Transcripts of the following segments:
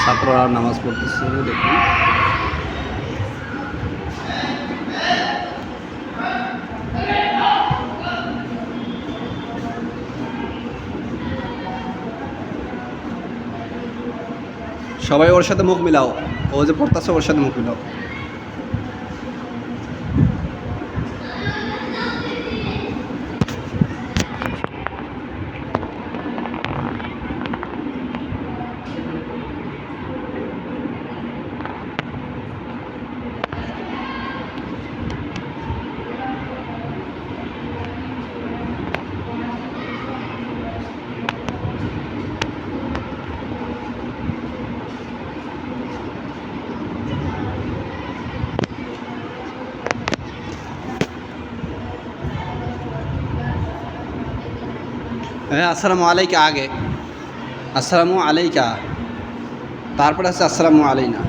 ছাত্ররা নামাজ পড়তেছে দেখুন। সবাই ওর সাথে মুখ মিলাও, ও যে পড়তেছে ওর সাথে মুখ মিলাও। হ্যাঁ, আসসালামু আলাইকা আগে, আসসালামু আলাইকা, তারপরে আছে আসসালামু আলাইনা।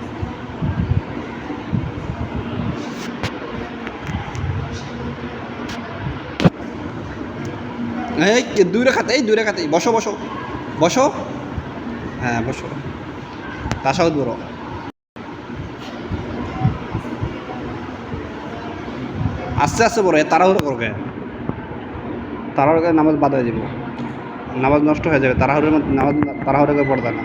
এই দুই রেখাতে, এই দুই রেখাতে বসো বসো বসো। হ্যাঁ বসো, তাসাউদ বড়। আস্তে আস্তে বড়, তাড়াহুড়ো করবে, তাড়াহুড়ো করে নামাজ বাদ হয়ে যাবে, নামাজ নষ্ট হয়ে যাবে। নামাজ তাড়াহুড়ো করে পড়বে না।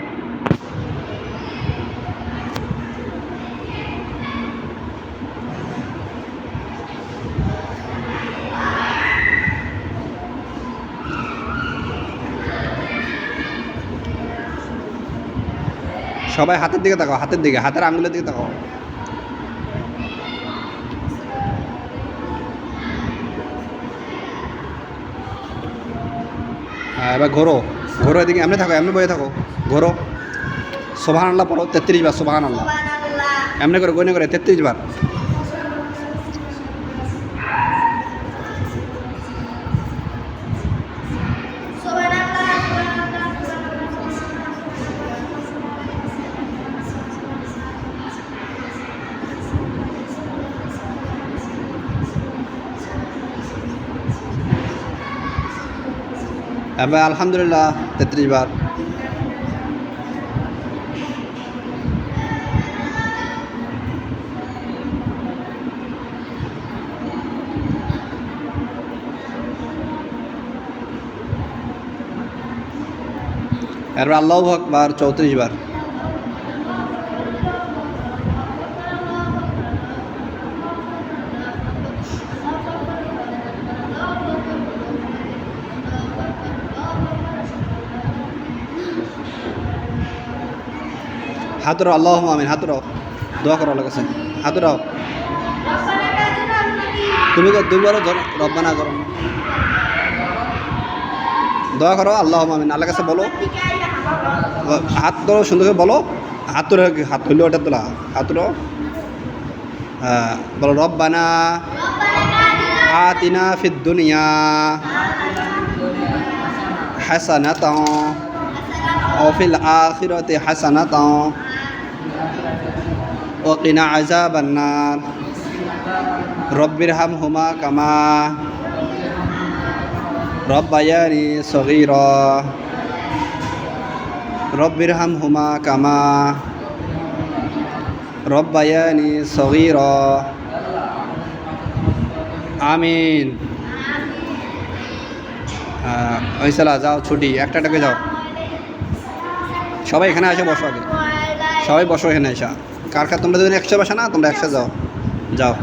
সবাই হাতের দিকে তাকাও, হাতের দিকে, হাতের আঙুলের দিকে তাকাও। হ্যাঁ, এবার ঘোরো, ঘোরো এদিকে, এমনি থাকো, এমনি বয়ে থাকো, ঘোরো। সুবহানাল্লাহ পড়ো 33 বার, সুবহানাল্লাহ এমনি করে গনে করে 33 বার। এবার আলহামদুলিল্লাহ 33 বার। এরপর আল্লাহু আকবার 34 বার। হাতুরো, আল্লাহুম্মা আমিন, হাতুরো, দোয়া করো আল্লাহর কাছে, হাতুরো। তুমি বলো রব্বানা করো, দোয়া করো, আল্লাহুম্মা আমিন, আল্লাহর কাছে বলো। হাত ধরো, সুন্দর করে বলো, হাত ধরে, হাত ধরলে ওটা তোলা, হাত ধরো। হ্যাঁ বলো, রব্বানা আতিনা ফিদ দুনিয়া হাসানাতাও ওয়া ফিল আখিরাতি হাসানাতাও ওয়া কিনা আযাবান নার রব্বিরহামহুমা কামা রব্বায়ানি সগীরা রব্বিরহামহুমা কামা রব্বায়ানি সগীরা। আমিন। ওইসালা যাও, ছুটি, একটাকে যাও। সবাই এখানে আসে, বসো আগে, সবাই বসো এখানে এসা। কার তোমরা দুজন একসাথে বসে না, তোমরা একসাথে যাও, যাও।